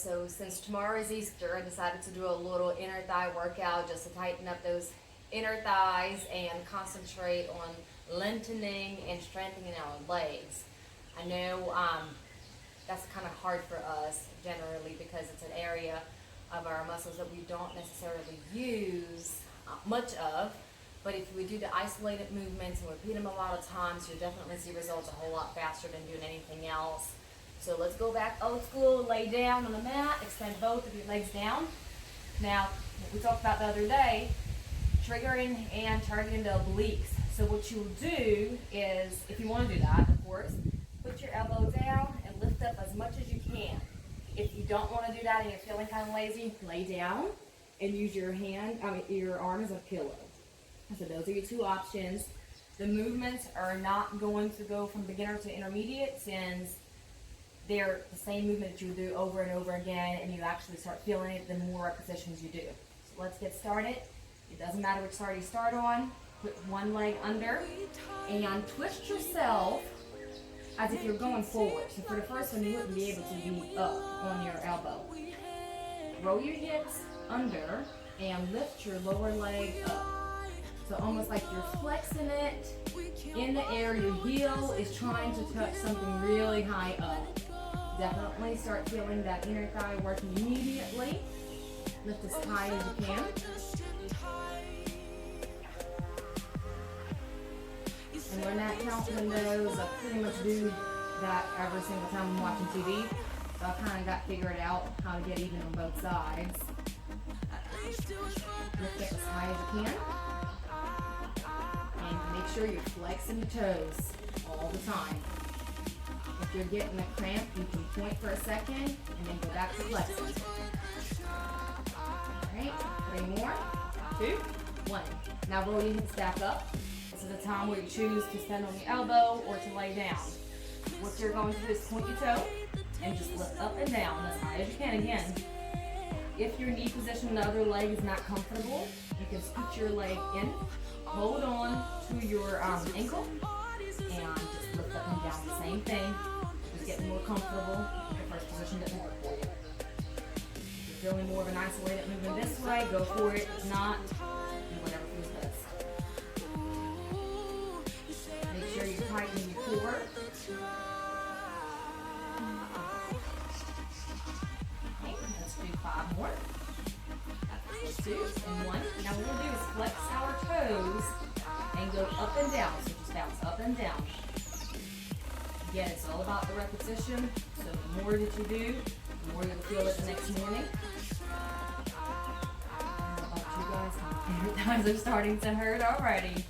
So since tomorrow is Easter, I decided to do a little inner thigh workout just to tighten up those inner thighs and concentrate on lengthening and strengthening our legs. I know that's kind of hard for us generally because it's an area of our muscles that we don't necessarily use much of. But if we do the isolated movements and repeat them a lot of times, you'll definitely see results a whole lot faster than doing anything else. So let's go back old school, lay down on the mat, extend both of your legs down. Now, what we talked about the other day, triggering and targeting the obliques. So what you'll do is, if you want to do that, of course, put your elbow down and lift up as much as you can. If you don't want to do that and you're feeling kind of lazy, lay down and use your your arm as a pillow. So those are your two options. The movements are not going to go from beginner to intermediate since they're the same movement that you do over and over again, and you actually start feeling it the more repetitions you do. So let's get started. It doesn't matter which side you start on. Put one leg under and twist yourself as if you're going forward. So for the first one, you wouldn't be able to be up on your elbow. Roll your hips under and lift your lower leg up. So almost like you're flexing it in the air. Your heel is trying to touch something really high up. Definitely start feeling that inner thigh working immediately. Lift as high as you can. And we're not counting those. I pretty much do that every single time I'm watching TV. So I kind of got figured out how to get even on both sides. Lift up as high as you can. And make sure you're flexing the toes all the time. If you're getting a cramp, you can point for a second and then go back to flexing. Alright, 3 more. 2, 1. Now roll your hips back up. This is the time where you choose to stand on your elbow or to lay down. What you're going to do is point your toe and just lift up and down as high as you can again. If your knee position, the other leg is not comfortable, you can scoot your leg in, hold on to your ankle, and just lift up and down. The same thing. Just getting more comfortable. The first position didn't work for you. If you're feeling more of an isolated movement this way, go for it. If not, do whatever feels best. Make sure you tighten your core. Okay, let's do 5 more. 2 and 1. Now what we're going to do is flex our toes and go up and down. So just bounce up and down. Again, it's all about the repetition. So the more that you do, the more you'll feel it the next morning. How about you guys? Your thighs are starting to hurt already.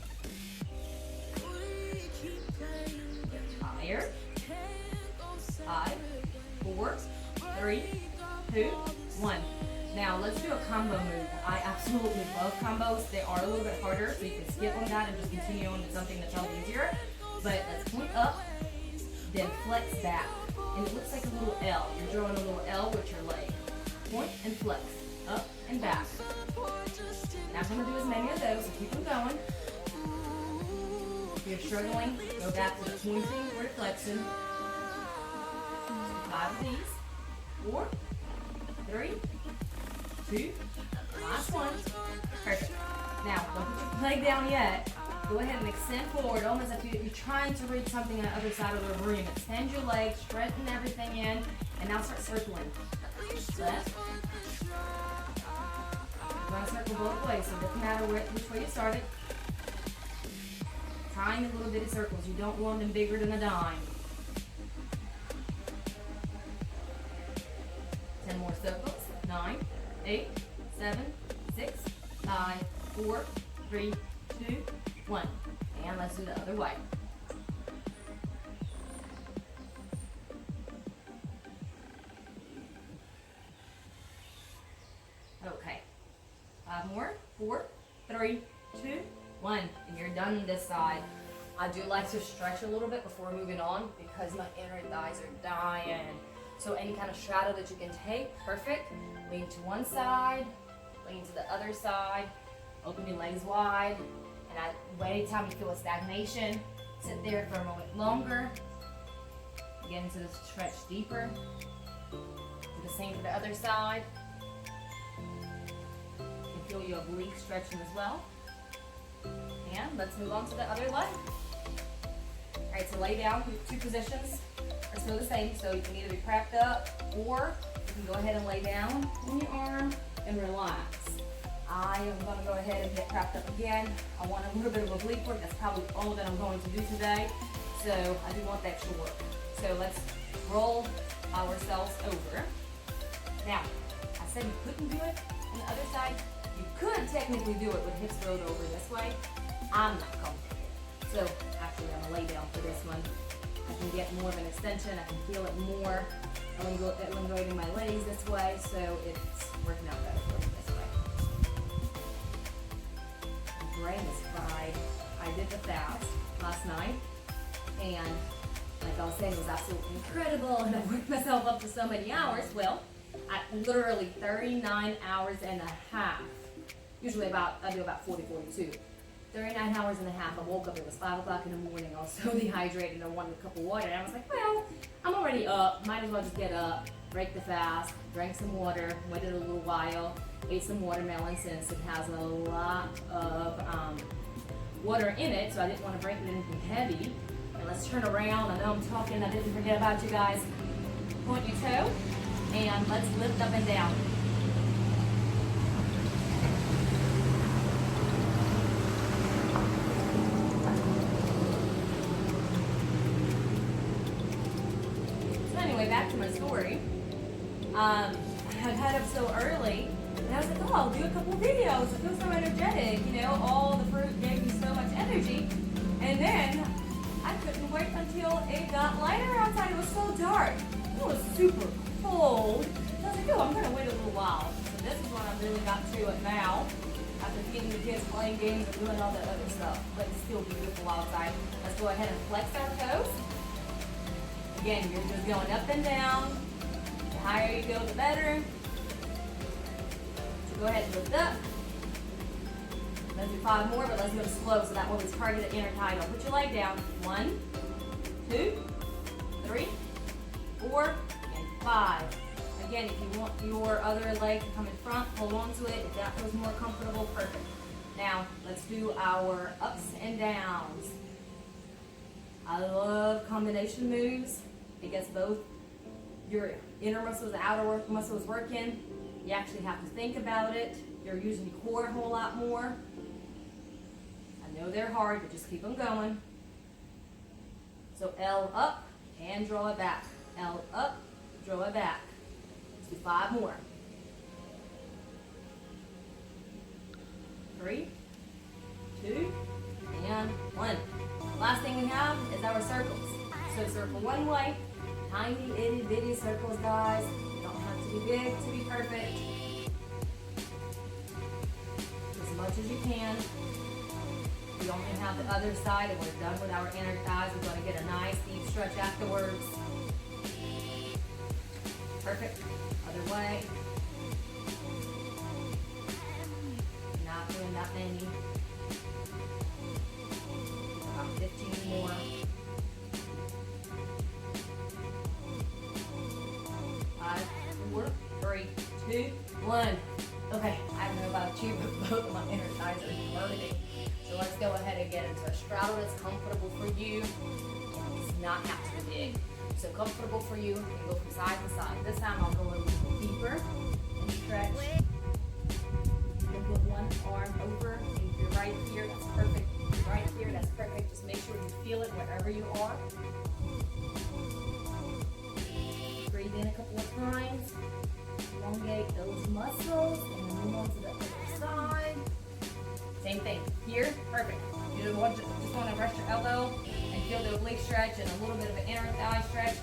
Higher. 5, 4, 3, 2, 1. Now let's do a combo move. I absolutely love combos. They are a little bit harder, so you can skip on that and just continue on to something that's a little easier. But let's point up, then flex back. And it looks like a little L. You're drawing a little L with your leg. Point and flex, up and back. Not going to do as many of those, so keep them going. If you're struggling, go back to the pointing or the flexing. 5 of these. 4, 3, 2, last one. Perfect. Now, don't put your leg down yet. Go ahead and extend forward, almost as if you're trying to reach something on the other side of the room. Extend your legs, strengthen everything in, and now start circling. Left. You're going to circle both ways, so it doesn't matter which way you started. Tiny little bitty circles. You don't want them bigger than a dime. 10 more circles. 9, 8, 7, 6, 5, 4, 3, 2, 1. And let's do the other way. Okay. 5 more. 4, 3, 2, 1. And you're done on this side. I do like to stretch a little bit before moving on because my inner thighs are dying. So any kind of straddle that you can take, perfect. Lean to one side, lean to the other side, open your legs wide, and anytime you feel a stagnation, sit there for a moment longer, get into the stretch deeper. Do the the same for the other side. And feel your oblique stretching as well. And let's move on to the other leg. All right, so lay down. Two positions are still the same, so you can either be prepped up or you can go ahead and lay down on your arm and relax. I am going to go ahead and get prepped up again. I want a little bit of oblique work. That's probably all that I'm going to do today, so I do want the extra work. So let's roll ourselves over. Now, I said you couldn't do it on the other side. You could technically do it with hips rolled over this way. I'm not comfortable. So actually I'm gonna lay down for this one. I can get more of an extension. I can feel it more. Elongating my legs this way, so it's working out better for me this way. My brain is fried. I did the fast last night, and like I was saying, it was absolutely incredible, and I worked myself up to so many hours. Well, literally 39 hours and a half. Usually I do about 40, 42. 39 hours and a half. I woke up, it was 5 o'clock in the morning. I was so dehydrated and I wanted a cup of water. And I was like, well, I'm already up. Might as well just get up, break the fast, drank some water, waited a little while, ate some watermelon since it has a lot of water in it, so I didn't want to break it anything heavy. And let's turn around. I know I'm talking, I didn't forget about you guys. Point your toe, and let's lift up and down. Back to my story. I got up so early, and I was like, oh, I'll do a couple of videos. I feel so energetic, you know, all the fruit gave me so much energy. And then I couldn't wait until it got lighter outside. It was so dark. It was super cold. So I was like, oh, I'm gonna wait a little while. So this is when I really got to it now, after feeding the kids, playing games, and doing all that other stuff. But it's still beautiful outside. Let's go ahead and flex our toes. Again, you're just going up and down. The higher you go, the better. So go ahead and lift up. Let's do 5 more, but let's go slow so that way we target the inner thigh. Don't put your leg down. 1, 2, 3, 4, and 5. Again, if you want your other leg to come in front, hold on to it. If that feels more comfortable, perfect. Now, let's do our ups and downs. I love combination moves. It gets both your inner muscles and outer muscles working. You actually have to think about it. You're using your core a whole lot more. I know they're hard, but just keep them going. So L up and draw it back. L up, draw it back. Let's do 5 more. 3, 2, and 1. Last thing we have is our circles. So circle one way, tiny itty bitty circles, guys. You don't have to be big to be perfect. As much as you can. We only have the other side, and we're done with our inner thighs. We're going to get a nice deep stretch afterwards. Perfect. Other way. Not doing that many. About 15 more. 5, 4, 3, 2, 1. Okay, I don't know about you, but both of my inner thighs are burning. So let's go ahead and get into a straddle that's comfortable for you. It does not have to be big. So comfortable for you, and go from side to side. This time I'll go a little deeper and stretch. And put one arm over. If you're right here, that's perfect. If you're right here, that's perfect. Just make sure you feel it wherever you are. Breathe in a couple of times. Elongate those muscles and then move on to the other side. Same thing. Here, perfect. You just want to rest your elbow and feel the oblique stretch and a little bit of an inner thigh stretch.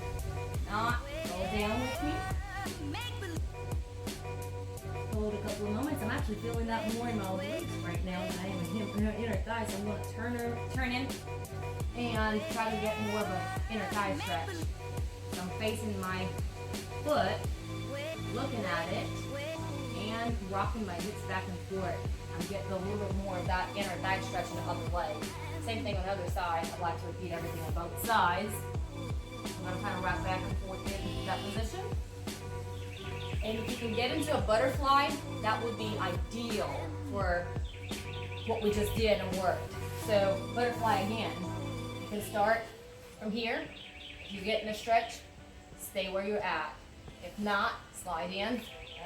Not roll down with me. Hold a couple of moments. I'm actually feeling that more in my obliques right now than I am in inner thigh. So I'm going to turn in and try to get more of an inner thigh stretch. So I'm facing my foot, looking at it, and rocking my hips back and forth. I'm getting a little bit more of that inner thigh stretch in the other leg. Same thing on the other side. I'd like to repeat everything on both sides. I'm going to kind of rock back and forth in that position. And if you can get into a butterfly, that would be ideal for what we just did and worked. So butterfly again. You can start from here. If you get in a stretch, stay where you're at. If not, slide in.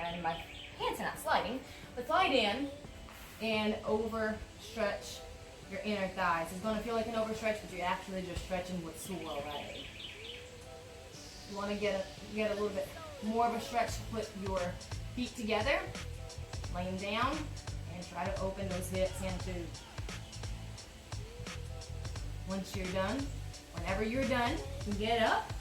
And my hands are not sliding, but slide in and overstretch your inner thighs. It's going to feel like an overstretch, but you're actually just stretching what's sore already. You want to get a little bit more of a stretch. Put your feet together, lay them down, and try to open those hips into. Once you're done, whenever you're done, you can get up.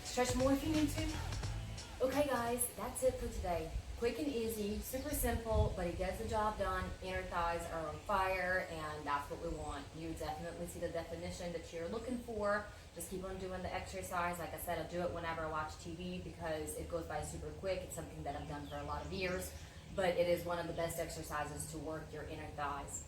Stretch more if you need to. Okay guys, that's it for today. Quick and easy, super simple, but it gets the job done. Inner thighs are on fire, and that's what we want. You definitely see the definition that you're looking for. Just keep on doing the exercise. Like I said, I'll do it whenever I watch TV because it goes by super quick. It's something that I've done for a lot of years, but it is one of the best exercises to work your inner thighs.